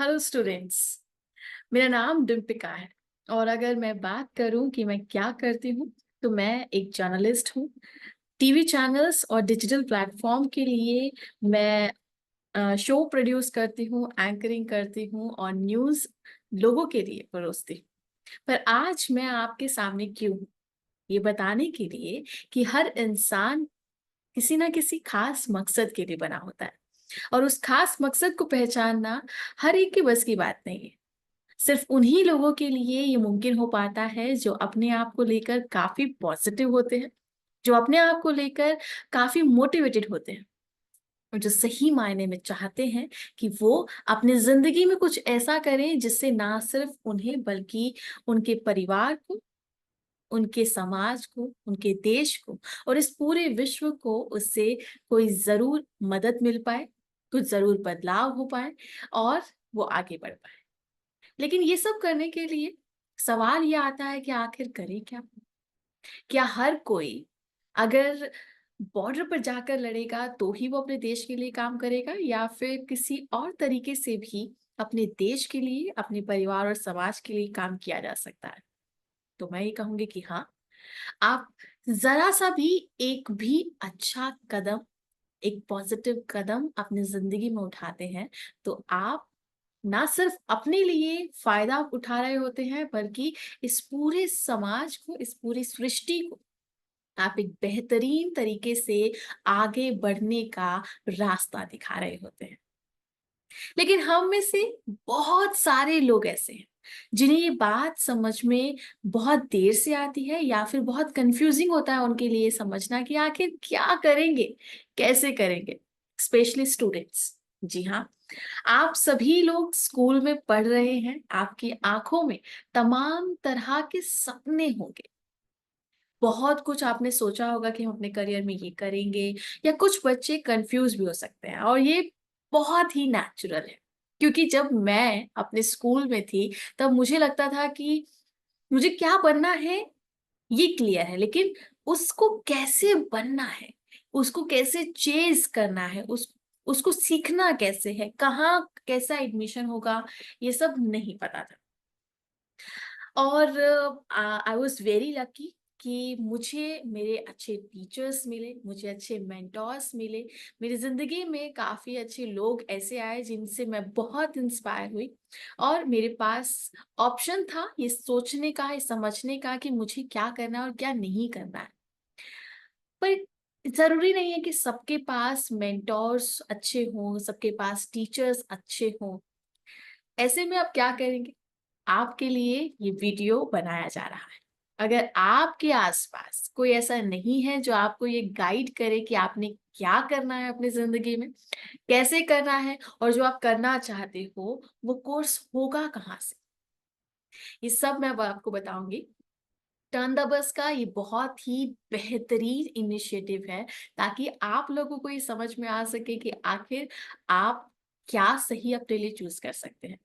Hello students. मेरा नाम डिम्पिका है और अगर मैं बात करूं कि मैं क्या करती हूँ तो मैं एक जर्नलिस्ट हूँ। टीवी चैनल्स और डिजिटल प्लेटफॉर्म के लिए मैं शो प्रोड्यूस करती हूँ, एंकरिंग करती हूँ और न्यूज़ लोगों के लिए परोसती हूँ। पर आज मैं आपके सामने क्यों हूँ? ये बताने के लिए कि हर इंसान किसी ना किसी खास मकसद के लिए बना होता है और उस खास मकसद को पहचानना हर एक के बस की बात नहीं है। सिर्फ उन्हीं लोगों के लिए ये मुमकिन हो पाता है जो अपने आप को लेकर काफी पॉजिटिव होते हैं, जो अपने आप को लेकर काफी मोटिवेटेड होते हैं और जो सही मायने में चाहते हैं कि वो अपनी जिंदगी में कुछ ऐसा करें जिससे ना सिर्फ उन्हें बल्कि उनके परिवार को, उनके समाज को, उनके देश को और इस पूरे विश्व को उससे कोई जरूर मदद मिल पाए, कुछ जरूर बदलाव हो पाए और वो आगे बढ़ पाए। लेकिन ये सब करने के लिए सवाल ये आता है कि आखिर करे क्या? क्या हर कोई अगर बॉर्डर पर जाकर लड़ेगा तो ही वो अपने देश के लिए काम करेगा या फिर किसी और तरीके से भी अपने देश के लिए, अपने परिवार और समाज के लिए काम किया जा सकता है? तो मैं ये कहूंगी कि हाँ, आप जरा सा भी एक भी अच्छा कदम, एक पॉजिटिव कदम अपनी जिंदगी में उठाते हैं तो आप ना सिर्फ अपने लिए फायदा उठा रहे होते हैं बल्कि इस पूरे समाज को, इस पूरी सृष्टि को आप एक बेहतरीन तरीके से आगे बढ़ने का रास्ता दिखा रहे होते हैं। लेकिन हम में से बहुत सारे लोग ऐसे हैं जिन्हें ये बात समझ में बहुत देर से आती है या फिर बहुत कंफ्यूजिंग होता है उनके लिए समझना कि आखिर क्या करेंगे, कैसे करेंगे। Specially students. जी हाँ, आप सभी लोग स्कूल में पढ़ रहे हैं, आपकी आंखों में तमाम तरह के सपने होंगे। बहुत कुछ आपने सोचा होगा कि हम अपने करियर में ये करेंगे, या कुछ बच्चे कंफ्यूज भी हो सकते हैं और ये बहुत ही नेचुरल है। क्योंकि जब मैं अपने स्कूल में थी तब मुझे लगता था कि मुझे क्या बनना है ये क्लियर है, लेकिन उसको कैसे बनना है, उसको कैसे चेज करना है, उस उसको सीखना कैसे है, कहाँ कैसा एडमिशन होगा, ये सब नहीं पता था। और आई वॉज वेरी लकी कि मुझे मेरे अच्छे टीचर्स मिले, मुझे अच्छे मेंटोर्स मिले। मेरी ज़िंदगी में काफ़ी अच्छे लोग ऐसे आए जिनसे मैं बहुत इंस्पायर हुई और मेरे पास ऑप्शन था ये सोचने का, ये समझने का कि मुझे क्या करना है और क्या नहीं करना है। पर ज़रूरी नहीं है कि सबके पास मेंटोर्स अच्छे हों, सबके पास टीचर्स अच्छे हों। ऐसे में आप क्या करेंगे? आपके लिए ये वीडियो बनाया जा रहा है। अगर आपके आसपास कोई ऐसा नहीं है जो आपको ये गाइड करे कि आपने क्या करना है अपनी ज़िंदगी में, कैसे करना है और जो आप करना चाहते हो, वो कोर्स होगा कहाँ से? ये सब मैं अब आपको बताऊँगी। टर्न द बस का ये बहुत ही बेहतरीन इनिशिएटिव है ताकि आप लोगों को ये समझ में आ सके कि आखिर आप क्या सही अपने लिए चूज़ कर सकते हैं।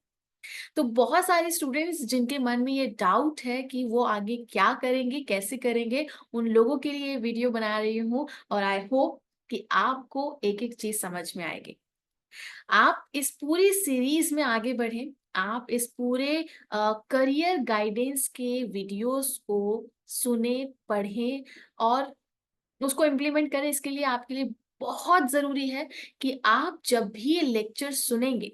तो बहुत सारे स्टूडेंट्स जिनके मन में ये डाउट है कि वो आगे क्या करेंगे, कैसे करेंगे, उन लोगों के लिए वीडियो बना रही हूँ और आई होप कि आपको एक-एक चीज़ समझ में आएगी। आप इस पूरी सीरीज़ में आगे बढ़ें, आप इस पूरे करियर गाइडेंस के वीडियोज़ को सुनें, पढ़ें और उसको इम्प्लीमेंट करें। इसके लिए आपके लिए बहुत ज़रूरी है कि आप जब भी ये लेक्चर सुनेंगे,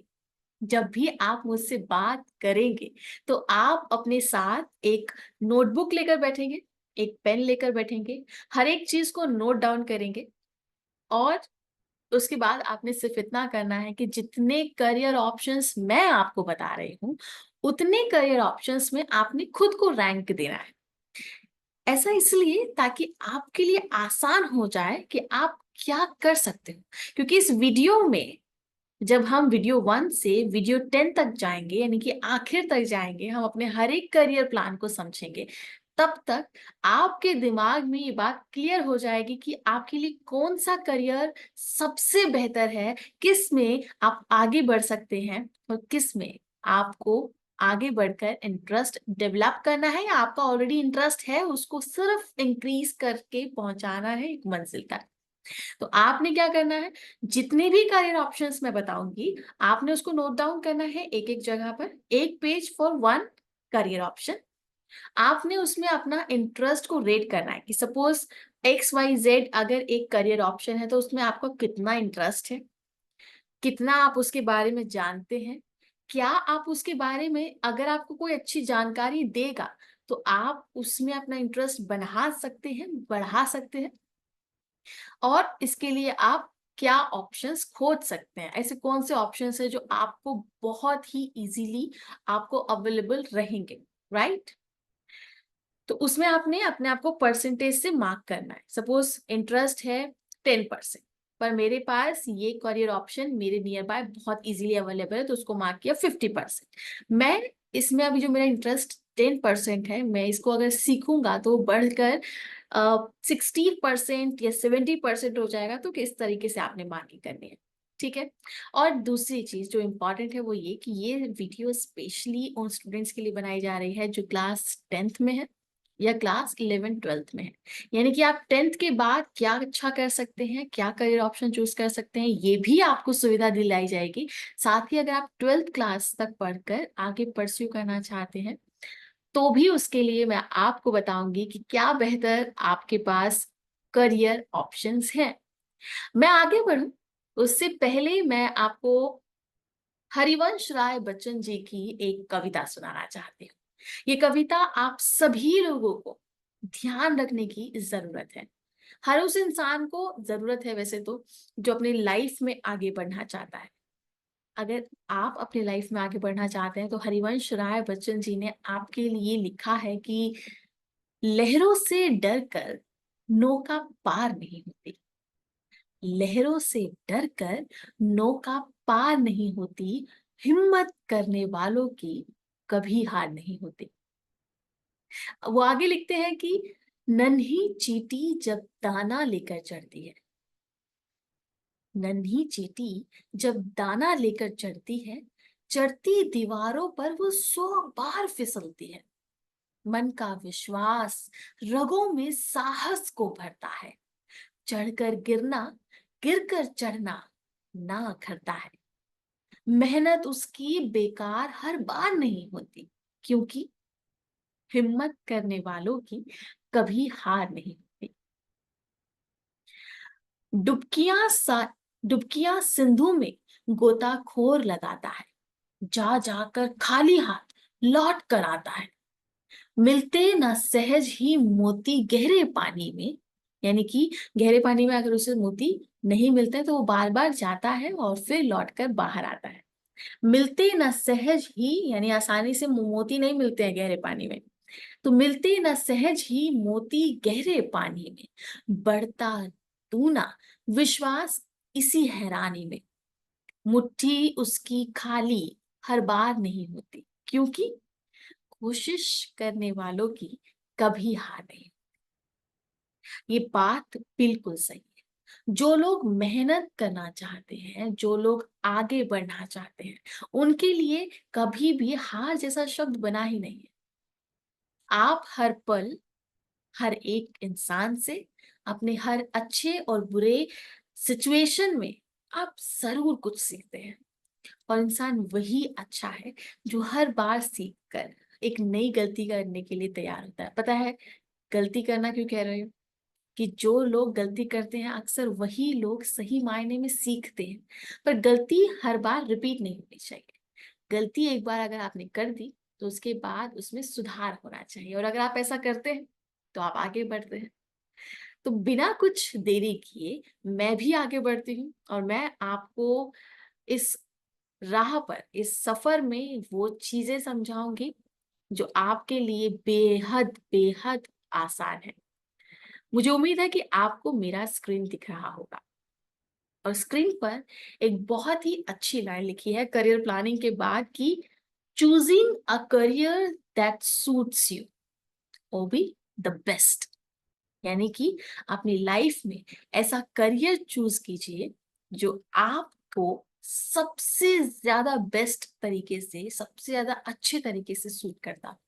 जब भी आप मुझसे बात करेंगे, तो आप अपने साथ एक नोटबुक लेकर बैठेंगे, एक पेन लेकर बैठेंगे, हर एक चीज़ को नोट डाउन करेंगे और उसके बाद आपने सिर्फ इतना करना है कि जितने करियर ऑप्शंस मैं आपको बता रही हूँ, उतने करियर ऑप्शंस में आपने खुद को रैंक देना है। ऐसा इसलिए ताकि आपके लिए आसान हो जाए कि आप क्या कर सकते हो। क्योंकि इस वीडियो में जब हम वीडियो 1 से वीडियो 10 तक जाएँगे, यानी कि आखिर तक जाएँगे, हम अपने हर एक करियर प्लान को समझेंगे। तब तक आपके दिमाग में ये बात क्लियर हो जाएगी कि आपके लिए कौन-सा करियर सबसे बेहतर है, किस में आप आगे बढ़ सकते हैं और किस में आपको आगे बढ़कर इंटरेस्ट डेवलप करना है या आपका ऑलरेडी इंटरेस्ट है, उसको सिर्फ इंक्रीज़ करके पहुँचाना है एक मंज़िल तक। तो आपने क्या करना है, जितने भी करियर ऑप्शंस मैं बताऊंगी आपने उसको नोट डाउन करना है एक एक जगह पर, एक page for one career option. आपने उसमें अपना इंटरेस्ट को रेट करना है कि सपोज XYZ अगर एक करियर ऑप्शन है तो उसमें आपका कितना इंटरेस्ट है, कितना आप उसके बारे में जानते हैं, क्या आप उसके बारे में, अगर आपको कोई अच्छी जानकारी देगा तो आप उसमें अपना इंटरेस्ट बना सकते हैं, बढ़ा सकते हैं, और इसके लिए आप क्या ऑप्शंस खोज सकते हैं, ऐसे कौन से ऑप्शंस है जो आपको बहुत ही इजीली आपको अवेलेबल रहेंगे, राइट। तो उसमें आपने अपने आप को परसेंटेज से मार्क करना है। सपोज इंटरेस्ट है 10%, पर मेरे पास ये करियर ऑप्शन मेरे नियर बाय बहुत इजीली अवेलेबल है तो उसको मार्क किया 50%। मैं इसमें अभी जो मेरा इंटरेस्ट 10% है, मैं इसको अगर सीखूंगा तो बढ़कर 60% या 70% हो जाएगा। तो किस तरीके से आपने मार्किंग करनी है, ठीक है। और दूसरी चीज जो इम्पोर्टेंट है वो ये कि ये वीडियो स्पेशली उन स्टूडेंट्स के लिए बनाई जा रही है जो क्लास 10th में है या क्लास 11th-12th में है। यानी कि आप 10th के बाद क्या अच्छा कर सकते हैं, क्या करियर ऑप्शन चूज कर सकते हैं, ये भी आपको सुविधा दिलाई जाएगी। साथ ही अगर आप 12th क्लास तक पढ़कर आगे परस्यू करना चाहते हैं तो भी उसके लिए मैं आपको बताऊंगी कि क्या बेहतर आपके पास करियर ऑप्शंस हैं। मैं आगे बढ़ूं उससे पहले मैं आपको हरिवंश राय बच्चन जी की एक कविता सुनाना चाहती हूँ। ये कविता आप सभी लोगों को ध्यान रखने की जरूरत है। हर उस इंसान को जरूरत है वैसे तो जो अपनी लाइफ में आगे बढ़ना चाहता है। अगर आप अपनी लाइफ में आगे बढ़ना चाहते हैं तो हरिवंश राय बच्चन जी ने आपके लिए लिखा है कि लहरों से डरकर नौका पार नहीं होती, लहरों से डरकर नौका पार नहीं होती, हिम्मत करने वालों की कभी हार नहीं होती। वो आगे लिखते हैं कि नन्ही चींटी जब दाना लेकर चढ़ती है, नन्ही चींटी जब दाना लेकर चढ़ती है, चढ़ती दीवारों पर वो 100 बार फिसलती है। मन का विश्वास रगों में साहस को भरता है, चढ़कर गिरना, गिरकर चढ़ना ना करता है। मेहनत उसकी बेकार हर बार नहीं होती, क्योंकि हिम्मत करने वालों की कभी हार नहीं होती। डुबकियां सा डुबकियां सिंधु में गोताखोर लगाता है, जा जाकर खाली हाथ लौट कर आता है। मिलते न सहज ही मोती गहरे पानी में, यानी कि गहरे पानी में अगर उसे मोती नहीं मिलते तो वो बार बार जाता है और फिर लौट कर बाहर आता है। मिलते न सहज ही, यानी आसानी से मोती नहीं मिलते हैं गहरे पानी में, तो मिलते न सहज ही मोती गहरे पानी में, बढ़ता दूना विश्वास इसी हैरानी में। मुट्ठी उसकी खाली हर बार नहीं होती, क्योंकि कोशिश करने वालों की कभी हार नहीं। ये बात बिल्कुल सही है। जो लोग मेहनत करना चाहते हैं, जो लोग आगे बढ़ना चाहते हैं, उनके लिए कभी भी हार जैसा शब्द बना ही नहीं है। आप हर पल, हर एक इंसान से, अपने हर अच्छे और बुरे सिचुएशन में आप जरूर कुछ सीखते हैं। और इंसान वही अच्छा है जो हर बार सीख कर एक नई गलती करने के लिए तैयार होता है। पता है गलती करना क्यों कह रही हूँ? कि जो लोग गलती करते हैं अक्सर वही लोग सही मायने में सीखते हैं। पर गलती हर बार रिपीट नहीं होनी चाहिए। गलती एक बार अगर आपने कर दी तो उसके बाद उसमें सुधार होना चाहिए, और अगर आप ऐसा करते हैं तो आप आगे बढ़ते हैं। तो बिना कुछ देरी किए मैं भी आगे बढ़ती हूँ और मैं आपको इस राह पर, इस सफर में वो चीजें समझाऊंगी जो आपके लिए बेहद बेहद आसान है। मुझे उम्मीद है कि आपको मेरा स्क्रीन दिख रहा होगा और स्क्रीन पर एक बहुत ही अच्छी लाइन लिखी है करियर प्लानिंग के बाद कि choosing a career that suits you वो भी द बेस्ट। यानी कि अपनी लाइफ में ऐसा करियर चूज कीजिए जो आपको सबसे ज्यादा बेस्ट तरीके से, सबसे ज्यादा अच्छे तरीके से सूट करता हो।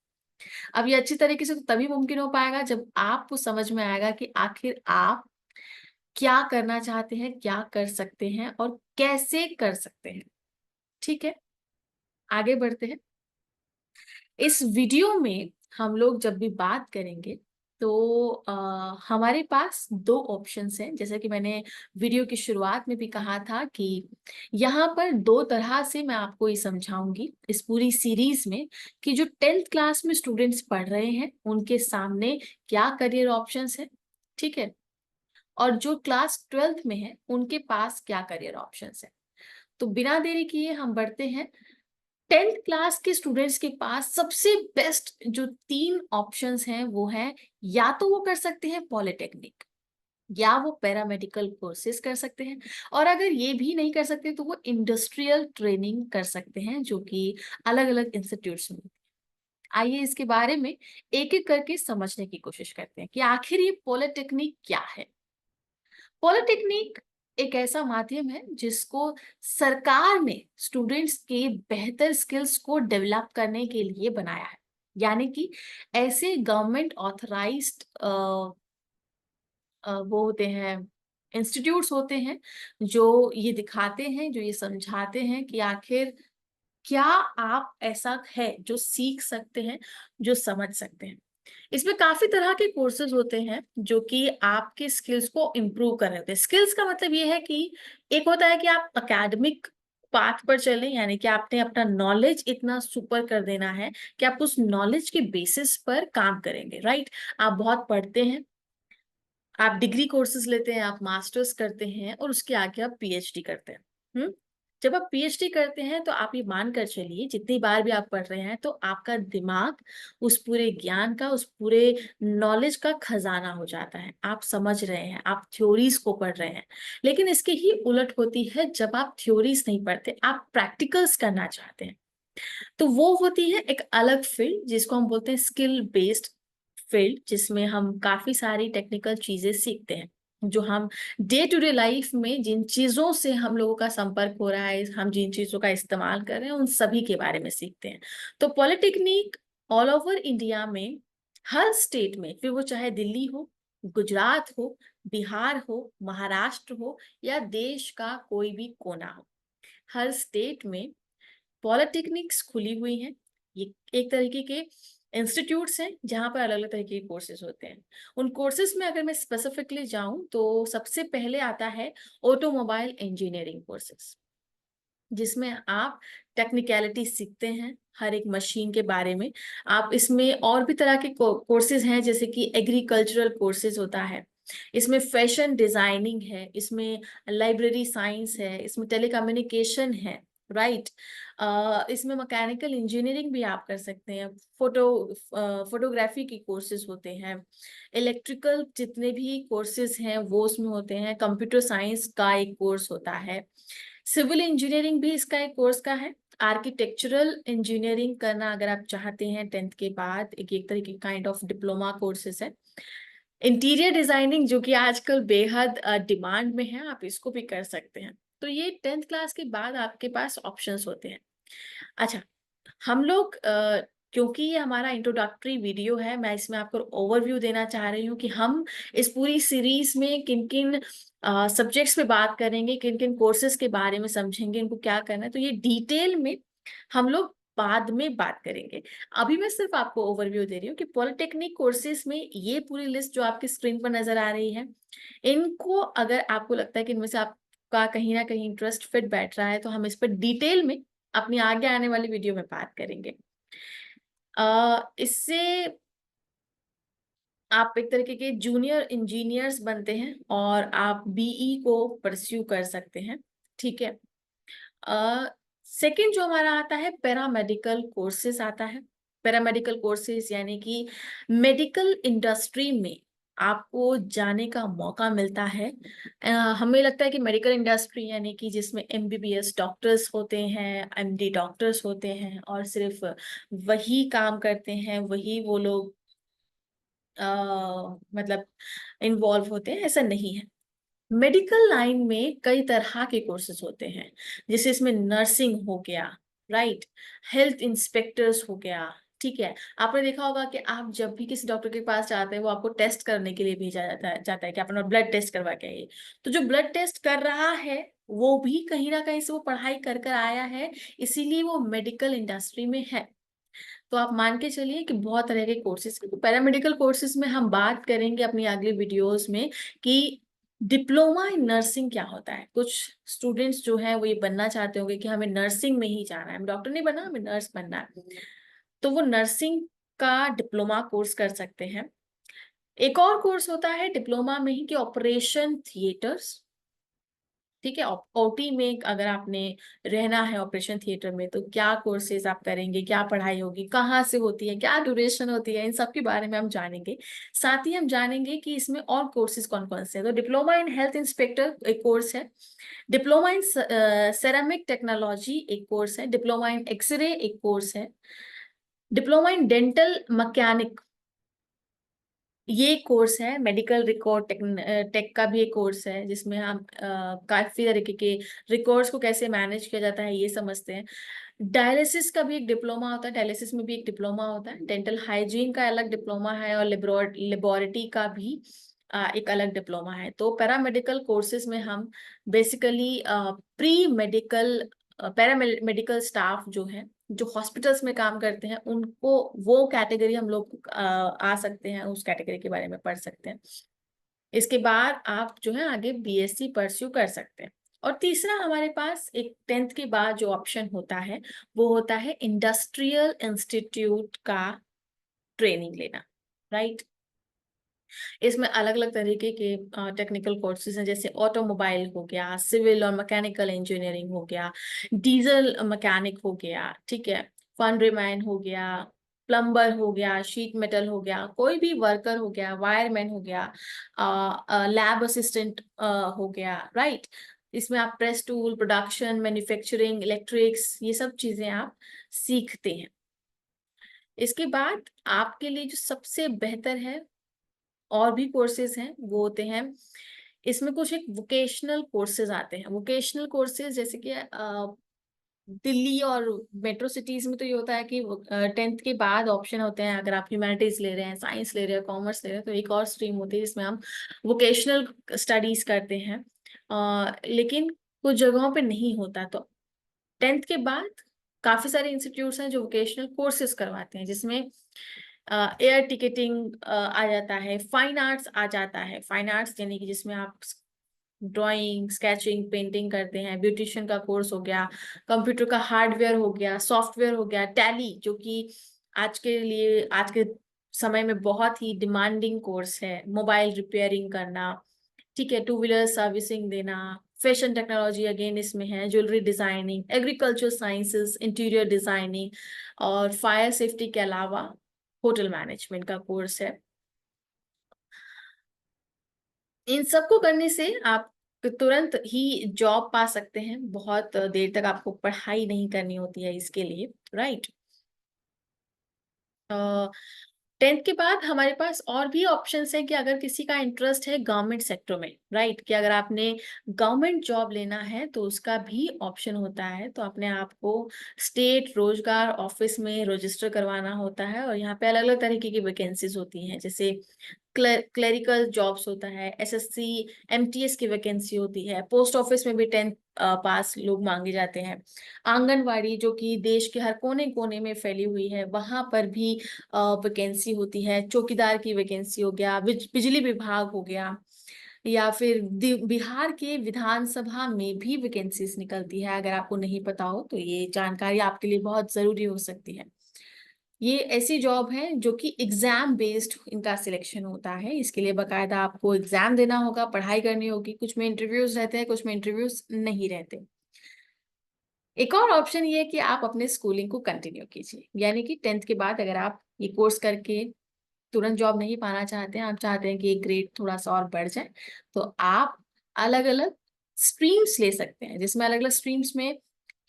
अब ये अच्छी तरीके से तो तभी मुमकिन हो पाएगा जब आपको समझ में आएगा कि आखिर आप क्या करना चाहते हैं, क्या कर सकते हैं और कैसे कर सकते हैं। ठीक है, आगे बढ़ते हैं। इस वीडियो में हम लोग जब भी बात करेंगे तो हमारे पास दो ऑप्शंस हैं। जैसा कि मैंने वीडियो की शुरुआत में भी कहा था कि यहाँ पर दो तरह से मैं आपको ये समझाऊंगी इस पूरी सीरीज में कि जो 10th क्लास में स्टूडेंट्स पढ़ रहे हैं उनके सामने क्या करियर ऑप्शंस है, ठीक है, और जो क्लास 12th में है उनके पास क्या करियर ऑप्शंस है। तो बिना देरी किए हम बढ़ते हैं। 10th क्लास के स्टूडेंट्स के पास सबसे बेस्ट जो तीन ऑप्शंस हैं वो है, या तो वो कर सकते हैं पॉलिटेक्निक, या वो पैरामेडिकल कोर्सेज कर सकते हैं, और अगर ये भी नहीं कर सकते तो वो इंडस्ट्रियल ट्रेनिंग कर सकते हैं जो कि अलग अलग इंस्टीट्यूट्स में। आइए इसके बारे में एक एक करके समझने की कोशिश करते हैं कि आखिर ये पॉलिटेक्निक क्या है। पॉलिटेक्निक एक ऐसा माध्यम है जिसको सरकार ने स्टूडेंट्स के बेहतर स्किल्स को डेवलप करने के लिए बनाया है। यानी कि ऐसे गवर्नमेंट ऑथराइज्ड वो होते हैं, इंस्टीट्यूट्स होते हैं जो ये दिखाते हैं, जो ये समझाते हैं कि आखिर क्या आप ऐसा है जो सीख सकते हैं, जो समझ सकते हैं। इसमें काफी तरह के कोर्सेज होते हैं जो कि आपके स्किल्स को इम्प्रूव कर रहे होते हैं। स्किल्स का मतलब ये है कि एक होता है कि आप एकेडमिक पाथ पर चलें, यानी कि आपने अपना नॉलेज इतना सुपर कर देना है कि आप उस नॉलेज के बेसिस पर काम करेंगे, राइट। आप बहुत पढ़ते हैं, आप डिग्री कोर्सेज लेते हैं, आप मास्टर्स करते हैं और उसके आगे आप पीएचडी करते हैं। जब आप पीएचडी करते हैं तो आप ये मान कर चलिए जितनी बार भी आप पढ़ रहे हैं तो आपका दिमाग उस पूरे ज्ञान का, उस पूरे नॉलेज का खजाना हो जाता है। आप समझ रहे हैं, आप थ्योरीज को पढ़ रहे हैं। लेकिन इसके ही उलट होती है जब आप थ्योरीज नहीं पढ़ते, आप प्रैक्टिकल्स करना चाहते हैं। तो वो होती है एक अलग फील्ड जिसको हम बोलते हैं स्किल बेस्ड फील्ड, जिसमें हम काफी सारी टेक्निकल चीजें सीखते हैं जो हम डे टू डे लाइफ में जिन चीजों से हम लोगों का संपर्क हो रहा है, हम जिन चीजों का इस्तेमाल कर रहे हैं, उन सभी के बारे में सीखते हैं। तो पॉलिटेक्निक ऑल ओवर इंडिया में हर स्टेट में, फिर वो चाहे दिल्ली हो, गुजरात हो, बिहार हो, महाराष्ट्र हो या देश का कोई भी कोना हो, हर स्टेट में पॉलिटेक्निक्स खुली हुई हैं। ये एक तरीके के इंस्टीट्यूट्स हैं जहाँ पर अलग अलग तरीके के कोर्सेज होते हैं। उन कोर्सेज में अगर मैं स्पेसिफिकली जाऊं तो सबसे पहले आता है ऑटोमोबाइल इंजीनियरिंग कोर्सेज, जिसमें आप टेक्निकलिटी सीखते हैं हर एक मशीन के बारे में। आप इसमें और भी तरह के कोर्सेज हैं, जैसे कि एग्रीकल्चरल कोर्सेज होता है, इसमें फैशन डिजाइनिंग है, इसमें लाइब्रेरी साइंस है, इसमें टेलीकम्युनिकेशन है, राइट। इसमें मैकेनिकल इंजीनियरिंग भी आप कर सकते हैं, फोटोग्राफी के कोर्सेज होते हैं, इलेक्ट्रिकल जितने भी कोर्सेज हैं वो उसमें होते हैं, कंप्यूटर साइंस का एक कोर्स होता है, सिविल इंजीनियरिंग भी इसका एक कोर्स का है, आर्किटेक्चरल इंजीनियरिंग करना अगर आप चाहते हैं 10th के बाद, एक तरीके काइंड ऑफ डिप्लोमा कोर्सेज है, इंटीरियर डिजाइनिंग जो कि आजकल बेहद डिमांड में है, आप इसको भी कर सकते हैं। तो ये 10th क्लास के बाद आपके पास ऑप्शंस होते हैं। अच्छा, हम लोग क्योंकि ये हमारा इंट्रोडक्टरी वीडियो है, मैं इसमें आपको ओवरव्यू देना चाह रही हूँ कि हम इस पूरी सीरीज में किन किन सब्जेक्ट्स पे बात करेंगे, किन किन कोर्सेज के बारे में समझेंगे, इनको क्या करना है, तो ये डिटेल में हम लोग बाद में बात करेंगे। अभी मैं सिर्फ आपको ओवरव्यू दे रही हूँ कि पॉलिटेक्निक कोर्सेज में ये पूरी लिस्ट जो आपकी स्क्रीन पर नजर आ रही है, इनको अगर आपको लगता है कि इनमें से आपका कहीं ना कहीं इंटरेस्ट फिट बैठ रहा है तो हम इस पर डिटेल में अपनी आगे आने वाली वीडियो में बात करेंगे। इससे आप एक तरीके के जूनियर इंजीनियर्स बनते हैं और आप बीई को परस्यू कर सकते हैं, ठीक है। सेकंड जो हमारा आता है पैरामेडिकल कोर्सेज आता है। पैरामेडिकल कोर्सेज यानी कि मेडिकल इंडस्ट्री में आपको जाने का मौका मिलता है। हमें लगता है कि मेडिकल इंडस्ट्री यानी कि जिसमें एमबीबीएस डॉक्टर्स होते हैं, एमडी डॉक्टर्स होते हैं और सिर्फ वही काम करते हैं, वही वो लोग मतलब इन्वॉल्व होते हैं, ऐसा नहीं है। मेडिकल लाइन में कई तरह के कोर्सेज होते हैं, जैसे इसमें नर्सिंग हो गया, राइट, हेल्थ इंस्पेक्टर्स हो गया, ठीक है। आपने देखा होगा कि आप जब भी किसी डॉक्टर के पास जाते हैं वो आपको टेस्ट करने के लिए भेजा जाता है कि अपना ब्लड टेस्ट करवा के आइए। तो जो ब्लड टेस्ट कर रहा है वो भी कहीं ना कहीं से वो पढ़ाई कर कर आया है, इसीलिए वो मेडिकल इंडस्ट्री में है। तो आप मान के चलिए कि बहुत तरह के कोर्सेज, पैरामेडिकल कोर्सेज में हम बात करेंगे अपनी अगली वीडियोस में कि डिप्लोमा इन नर्सिंग क्या होता है। कुछ स्टूडेंट्स जो हैं वो ये बनना चाहते होंगे कि हमें नर्सिंग में ही जाना है, हमें डॉक्टर नहीं बनना, हमें नर्स बनना है, तो वो नर्सिंग का डिप्लोमा कोर्स कर सकते हैं। एक और कोर्स होता है डिप्लोमा में ही कि ऑपरेशन थिएटर्स, ठीक है। ओटी में अगर आपने रहना है ऑपरेशन थिएटर में तो क्या कोर्सेज आप करेंगे, क्या पढ़ाई होगी, कहाँ से होती है, क्या ड्यूरेशन होती है, इन सब के बारे में हम जानेंगे। साथ ही हम जानेंगे कि इसमें और कोर्सेज कौन कौन से हैं। तो डिप्लोमा इन हेल्थ इंस्पेक्टर एक कोर्स है, डिप्लोमा इन सेरामिक टेक्नोलॉजी एक कोर्स है, डिप्लोमा इन एक्सरे एक कोर्स है, डिप्लोमा इन डेंटल मैकेनिक ये कोर्स है, मेडिकल रिकॉर्ड टेक का भी एक कोर्स है जिसमें हम काफी तरीके के रिकॉर्ड्स को कैसे मैनेज किया जाता है ये समझते हैं। डायलिसिस का भी एक डिप्लोमा होता है, डायलिसिस में भी एक डिप्लोमा होता है। डेंटल हाइजीन का अलग डिप्लोमा है और लेबोरेटरी का भी एक अलग डिप्लोमा है। तो पैरामेडिकल कोर्सेज में हम basically pre medical paramedical staff जो है, जो हॉस्पिटल्स में काम करते हैं, उनको वो कैटेगरी हम लोग आ सकते हैं, उस कैटेगरी के बारे में पढ़ सकते हैं। इसके बाद आप जो है आगे बीएससी परस्यू कर सकते हैं। और तीसरा हमारे पास एक 10th के बाद जो ऑप्शन होता है वो होता है इंडस्ट्रियल इंस्टीट्यूट का ट्रेनिंग लेना, राइट। इसमें अलग अलग तरीके के टेक्निकल कोर्सेज हैं, जैसे ऑटोमोबाइल हो गया, सिविल और मैकेनिकल इंजीनियरिंग हो गया, डीजल मैकेनिक हो गया, ठीक है, फंड्रीमैन हो गया, प्लम्बर हो गया, शीट मेटल हो गया, कोई भी वर्कर हो गया, वायरमैन हो गया, लैब असिस्टेंट हो गया, राइट। इसमें आप press tool, production, manufacturing, electrics, ये सब चीजें आप सीखते हैं। इसके बाद आपके लिए जो सबसे बेहतर है, और भी कोर्सेज हैं, वो होते हैं इसमें कुछ एक वोकेशनल कोर्सेज आते हैं। वोकेशनल कोर्सेज जैसे कि दिल्ली और मेट्रो सिटीज में तो ये होता है कि 10th के बाद ऑप्शन होते हैं, अगर आप ह्यूमैनिटीज ले रहे हैं, साइंस ले रहे हैं, कॉमर्स ले रहे हैं, तो एक और स्ट्रीम होती है जिसमें हम वोकेशनल स्टडीज करते हैं। लेकिन कुछ जगहों पे नहीं होता। तो 10th के बाद काफी सारे इंस्टीट्यूट्स हैं जो वोकेशनल कोर्सेज करवाते हैं, जिसमें एयर टिकटिंग आ जाता है, फाइन आर्ट्स आ जाता है। फाइन आर्ट्स यानी कि जिसमें आप ड्राइंग, स्केचिंग, पेंटिंग करते हैं, ब्यूटिशियन का कोर्स हो गया, कंप्यूटर का हार्डवेयर हो गया, सॉफ्टवेयर हो गया, टैली जो कि आज के लिए, आज के समय में बहुत ही डिमांडिंग कोर्स है, मोबाइल रिपेयरिंग करना, ठीक है, टू व्हीलर सर्विसिंग देना, फैशन टेक्नोलॉजी अगेन इसमें है, jewellery designing, agriculture sciences, interior designing, और फायर सेफ्टी के अलावा होटल मैनेजमेंट का कोर्स है। इन सबको करने से आप तुरंत ही जॉब पा सकते हैं, बहुत देर तक आपको पढ़ाई नहीं करनी होती है इसके लिए, राइट। 10th के बाद हमारे पास और भी ऑप्शंस है कि अगर किसी का इंटरेस्ट है गवर्नमेंट सेक्टर में, राइट, कि अगर आपने गवर्नमेंट जॉब लेना है तो उसका भी ऑप्शन होता है। तो अपने आप को स्टेट रोजगार ऑफिस में रजिस्टर करवाना होता है, और यहाँ पे अलग अलग तरीके की वैकेंसीज होती हैं, जैसे क्लेरिकल जॉब्स होता है, एसएससी एमटीएस की वैकेंसी होती है, पोस्ट ऑफिस में भी 10th पास लोग मांगे जाते हैं, आंगनवाड़ी जो कि देश के हर कोने कोने में फैली हुई है वहां पर भी वैकेंसी होती है, चौकीदार की वैकेंसी हो गया, बिजली विभाग हो गया, या फिर बिहार के विधानसभा में भी वैकेंसीज निकलती है। अगर आपको नहीं पता हो तो ये जानकारी आपके लिए बहुत जरूरी हो सकती है। ये ऐसी जॉब है जो कि एग्जाम बेस्ड इनका सिलेक्शन होता है, इसके लिए बकायदा आपको एग्जाम देना होगा, पढ़ाई करनी होगी, कुछ में इंटरव्यूज रहते हैं, कुछ में इंटरव्यूज नहीं रहते। एक और ऑप्शन ये है कि आप अपने स्कूलिंग को कंटिन्यू कीजिए, यानी कि 10th के बाद अगर आप ये कोर्स करके तुरंत जॉब नहीं पाना चाहते हैं, आप चाहते हैं कि एक ग्रेड थोड़ा सा और बढ़ जाए, तो आप अलग अलग स्ट्रीम्स ले सकते हैं, जिसमें अलग अलग स्ट्रीम्स में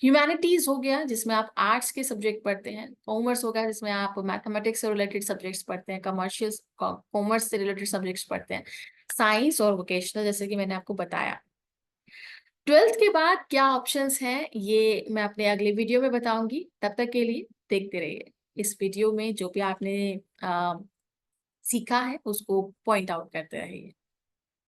ह्यूमैनिटीज हो गया जिसमें आप आर्ट्स के सब्जेक्ट पढ़ते हैं, कॉमर्स हो गया जिसमें आप मैथमेटिक्स से रिलेटेड सब्जेक्ट्स पढ़ते हैं, कमर्शियल कॉमर्स से रिलेटेड सब्जेक्ट्स पढ़ते हैं, साइंस और वोकेशनल जैसे कि मैंने आपको बताया। 12th के बाद क्या ऑप्शंस हैं ये मैं अपने अगले वीडियो में बताऊंगी, तब तक के लिए देखते रहिए। इस वीडियो में जो भी आपने सीखा है उसको पॉइंट आउट करते रहिए।